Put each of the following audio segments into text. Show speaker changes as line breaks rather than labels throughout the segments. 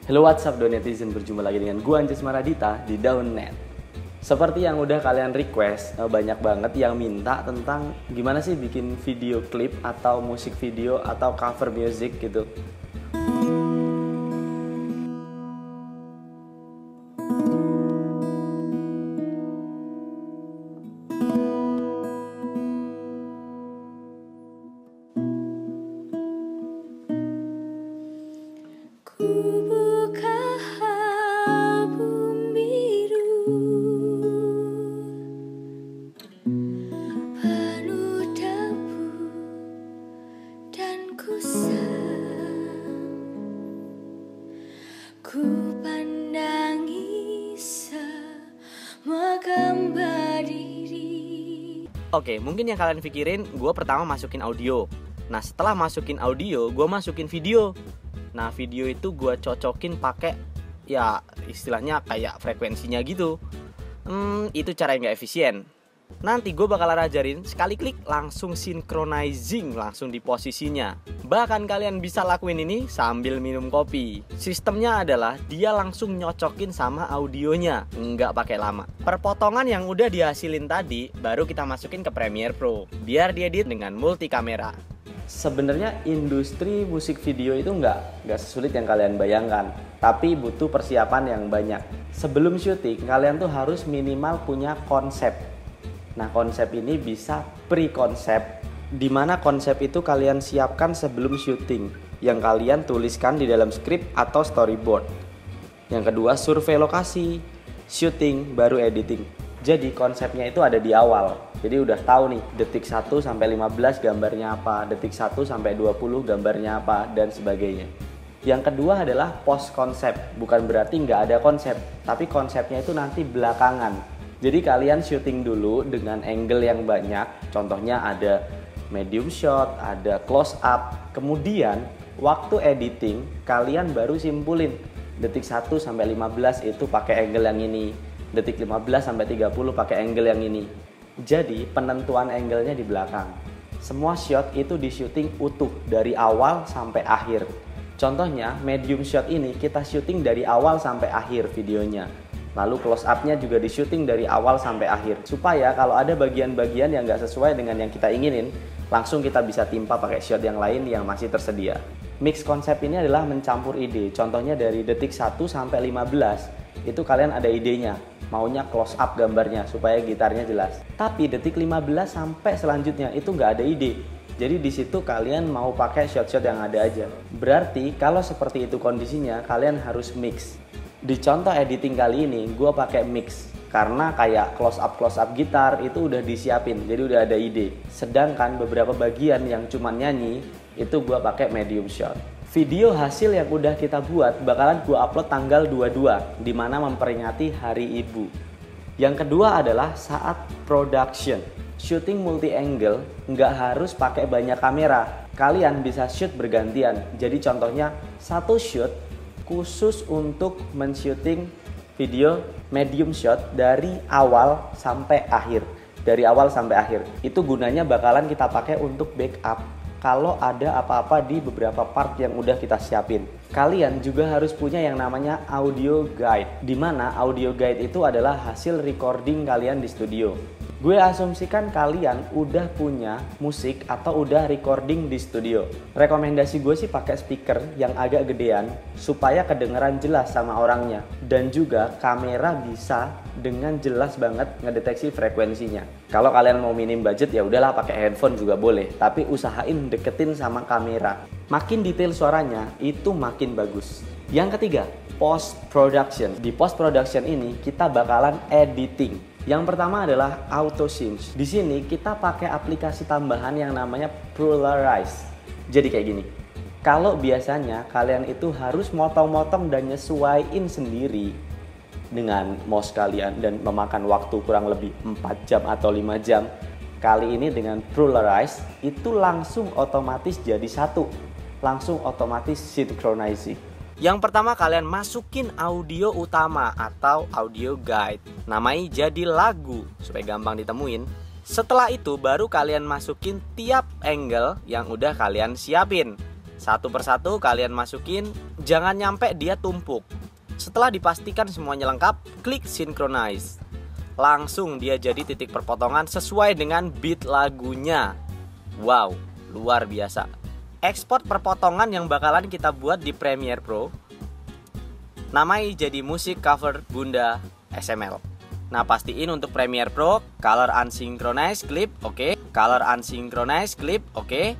Hello, what's up netizen, berjumpa lagi dengan gua Anjas Maradita di Daunnet. Seperti yang udah kalian request, banyak banget yang minta tentang gimana sih bikin video klip atau musik video atau cover music gitu.
Ku pandangi semua gambar diri.
Oke, mungkin yang kalian pikirin, gue pertama masukin audio. Nah, setelah masukin audio, gue masukin video. Nah, video itu gue cocokin pakai, ya istilahnya kayak frekuensinya gitu. Itu cara yang gak efisien. Nanti gue bakal ajarin sekali klik langsung synchronizing langsung di posisinya. Bahkan kalian bisa lakuin ini sambil minum kopi. Sistemnya adalah dia langsung nyocokin sama audionya, nggak pakai lama. Perpotongan yang udah dihasilin tadi baru kita masukin ke Premiere Pro biar diedit dengan multi kamera.
Sebenarnya industri musik video itu nggak sesulit yang kalian bayangkan, tapi butuh persiapan yang banyak. Sebelum syuting kalian tuh harus minimal punya konsep. Nah, konsep ini bisa pre-konsep, di mana konsep itu kalian siapkan sebelum syuting, yang kalian tuliskan di dalam skrip atau storyboard. Yang kedua, survei lokasi, syuting, baru editing. Jadi konsepnya itu ada di awal. Jadi udah tahu nih, detik 1 sampai 15 gambarnya apa, detik 1 sampai 20 gambarnya apa, dan sebagainya. Yang kedua adalah post konsep. Bukan berarti nggak ada konsep, tapi konsepnya itu nanti belakangan. Jadi kalian syuting dulu dengan angle yang banyak. Contohnya ada medium shot, ada close up. Kemudian waktu editing kalian baru simpulin detik 1 sampai 15 itu pakai angle yang ini, detik 15 sampai 30 pakai angle yang ini. Jadi penentuan angle-nya di belakang. Semua shot itu di syuting utuh dari awal sampai akhir. Contohnya medium shot ini kita syuting dari awal sampai akhir videonya. Lalu close up-nya juga di syuting dari awal sampai akhir. Supaya kalau ada bagian-bagian yang nggak sesuai dengan yang kita inginin, langsung kita bisa timpa pakai shot yang lain yang masih tersedia. Mix konsep ini adalah mencampur ide. Contohnya dari detik 1 sampai 15, itu kalian ada idenya. Maunya close up gambarnya supaya gitarnya jelas. Tapi detik 15 sampai selanjutnya itu nggak ada ide. Jadi di situ kalian mau pakai shot-shot yang ada aja. Berarti kalau seperti itu kondisinya, kalian harus mix. Di contoh editing kali ini, gue pakai mix. Karena kayak close up gitar itu udah disiapin, jadi udah ada ide. Sedangkan beberapa bagian yang cuma nyanyi, itu gue pakai medium shot. Video hasil yang udah kita buat bakalan gue upload tanggal 22, dimana memperingati Hari Ibu. Yang kedua adalah saat production. Shooting multi angle nggak harus pakai banyak kamera. Kalian bisa shoot bergantian. Jadi contohnya satu shoot khusus untuk men-shooting video medium shot dari awal sampai akhir. Dari awal sampai akhir. Itu gunanya bakalan kita pakai untuk backup kalau ada apa-apa di beberapa part yang udah kita siapin. Kalian juga harus punya yang namanya audio guide, di mana audio guide itu adalah hasil recording kalian di studio. Gue asumsikan kalian udah punya musik atau udah recording di studio. Rekomendasi gue sih pakai speaker yang agak gedean supaya kedengeran jelas sama orangnya. Dan juga kamera bisa dengan jelas banget ngedeteksi frekuensinya. Kalau kalian mau minim budget ya udahlah pakai handphone juga boleh, tapi usahain deketin sama kamera. Makin detail suaranya itu makin bagus. Yang ketiga, post production. Di post production ini kita bakalan editing. Yang pertama adalah auto sync. Di sini kita pakai aplikasi tambahan yang namanya Polarize. Jadi kayak gini. Kalau biasanya kalian itu harus motong-motong dan nyesuaiin sendiri dengan mouse kalian dan memakan waktu kurang lebih 4 jam atau 5 jam. Kali ini dengan Polarize itu langsung otomatis jadi satu. Langsung otomatis synchronizing.
Yang pertama kalian masukin audio utama atau audio guide. Namanya jadi lagu supaya gampang ditemuin. Setelah itu baru kalian masukin tiap angle yang udah kalian siapin. Satu persatu kalian masukin, jangan nyampe dia tumpuk. Setelah dipastikan semuanya lengkap, klik synchronize. Langsung dia jadi titik perpotongan sesuai dengan beat lagunya. Wow, luar biasa. Ekspor perpotongan yang bakalan kita buat di Premiere Pro, namai jadi musik cover Bunda XML. Nah, pastiin untuk Premiere Pro, color unsynchronized clip, oke. Color unsynchronized clip, oke.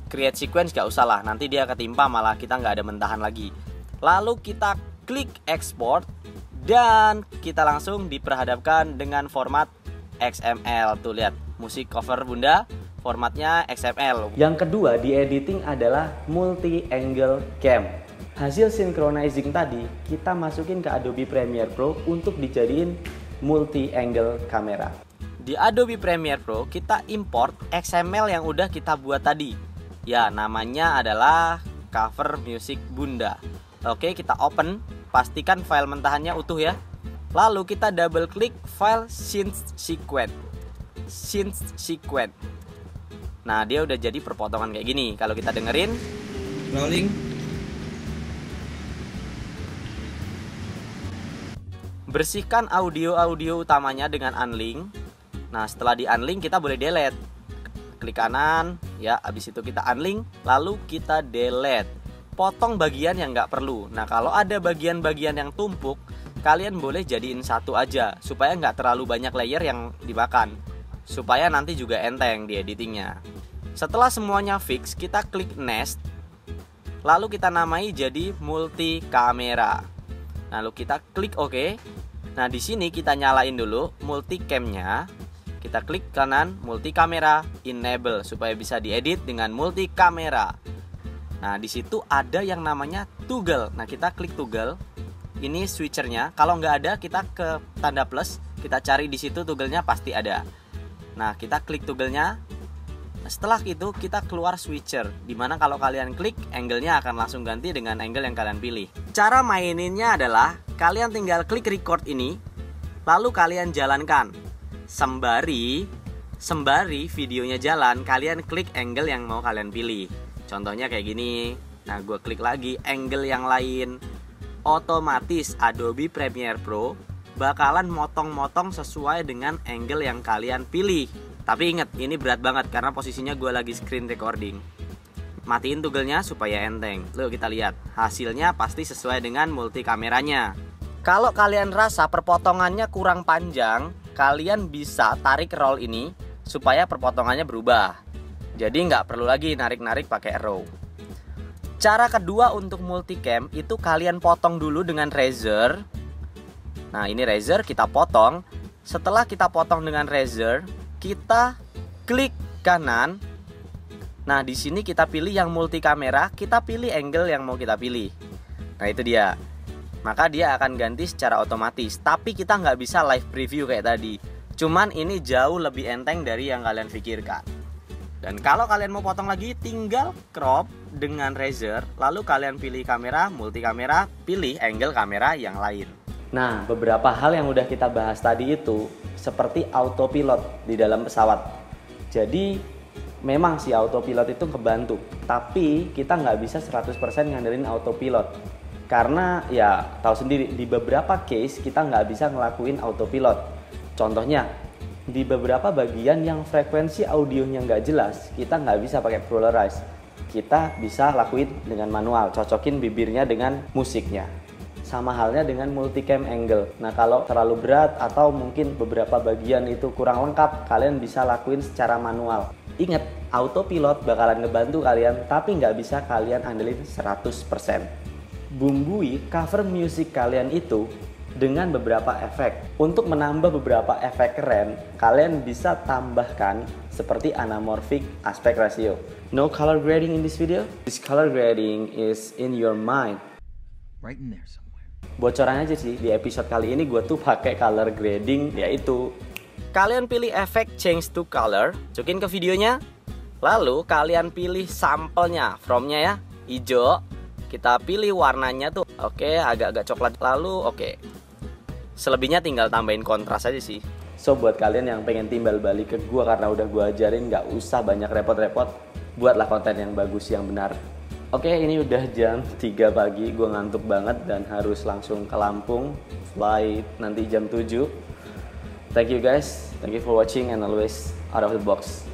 Create sequence gak usah lah, nanti dia ketimpa malah kita nggak ada mentahan lagi. Lalu kita klik export dan kita langsung diperhadapkan dengan format XML. Tuh lihat, musik cover Bunda, formatnya XML.
Yang kedua di editing adalah multi angle cam. Hasil synchronizing tadi kita masukin ke Adobe Premiere Pro untuk dijadiin multi angle kamera.
Di Adobe Premiere Pro kita import XML yang udah kita buat tadi. Ya, namanya adalah cover music Bunda. Oke, kita open, pastikan file mentahannya utuh ya. Lalu kita double klik file synth sequence. Nah, dia udah jadi perpotongan kayak gini. Kalau kita dengerin,
Rolling.
bersihkan audio utamanya dengan unlink. Nah, setelah di unlink kita boleh delete. Klik kanan, ya, habis itu kita unlink, lalu kita delete. Potong bagian yang nggak perlu. Nah, kalau ada bagian-bagian yang tumpuk, kalian boleh jadiin satu aja, supaya nggak terlalu banyak layer yang dimakan, supaya nanti juga enteng di editingnya. Setelah semuanya fix, kita klik next, lalu kita namai jadi multi kamera. Lalu kita klik OK. Nah, di sini kita nyalain dulu multicam-nya. Kita klik kanan multi kamera enable supaya bisa diedit dengan multi kamera. Nah, di situ ada yang namanya toggle. Nah, kita klik toggle. Ini switchernya. Kalau nggak ada, kita ke tanda plus. Kita cari di situ toggle-nya pasti ada. Nah, kita klik toggle-nya. Setelah itu kita keluar switcher, dimana kalau kalian klik, angle-nya akan langsung ganti dengan angle yang kalian pilih. Cara maininnya adalah kalian tinggal klik record ini, lalu kalian jalankan. Sembari videonya jalan, kalian klik angle yang mau kalian pilih. Contohnya kayak gini. Nah, gue klik lagi angle yang lain. Otomatis Adobe Premiere Pro bakalan motong-motong sesuai dengan angle yang kalian pilih. Tapi ingat, ini berat banget karena posisinya gue lagi screen recording. Matiin toggle-nya supaya enteng. Lalu kita lihat, hasilnya pasti sesuai dengan multi kameranya. Kalau kalian rasa perpotongannya kurang panjang, kalian bisa tarik roll ini supaya perpotongannya berubah. Jadi nggak perlu lagi narik-narik pakai arrow. Cara kedua untuk multicam itu kalian potong dulu dengan razor. Nah, ini razor kita potong. Setelah kita potong dengan razor, kita klik kanan. Nah, di sini kita pilih yang multi kamera, kita pilih angle yang mau kita pilih. Nah, itu dia. Maka dia akan ganti secara otomatis. Tapi kita nggak bisa live preview kayak tadi. Cuman ini jauh lebih enteng dari yang kalian pikirkan. Dan kalau kalian mau potong lagi, tinggal crop dengan razor, lalu kalian pilih kamera, multi kamera, pilih angle kamera yang lain.
Nah, beberapa hal yang udah kita bahas tadi itu seperti autopilot di dalam pesawat. Jadi memang si autopilot itu kebantu, tapi kita nggak bisa 100% ngandelin autopilot. Karena ya tahu sendiri, di beberapa case kita nggak bisa ngelakuin autopilot. Contohnya, di beberapa bagian yang frekuensi audionya nggak jelas, kita nggak bisa pakai polarize. Kita bisa lakuin dengan manual, cocokin bibirnya dengan musiknya. Sama halnya dengan multicam angle. Nah, kalau terlalu berat atau mungkin beberapa bagian itu kurang lengkap, kalian bisa lakuin secara manual. Ingat, autopilot bakalan ngebantu kalian, tapi nggak bisa kalian andelin 100%. Bumbui cover music kalian itu dengan beberapa efek. Untuk menambah beberapa efek keren, kalian bisa tambahkan seperti anamorphic aspect ratio. No color grading in this video. This color grading is in your mind.
Right in there somewhere.
Bocoran aja sih, di episode kali ini gue tuh pakai color grading, yaitu
Kalian pilih efek change to color, masukin ke videonya. Lalu kalian pilih sampelnya, from-nya ya, hijau. Kita pilih warnanya tuh, oke, agak-agak coklat. Lalu oke. Selebihnya tinggal tambahin kontras aja sih.
So buat kalian yang pengen timbal balik ke gue karena udah gue ajarin, gak usah banyak repot-repot, buatlah konten yang bagus, yang benar. Oke, ini udah jam 3 pagi, gue ngantuk banget dan harus langsung ke Lampung, flight nanti jam 7. Thank you guys, thank you for watching and always out of the box.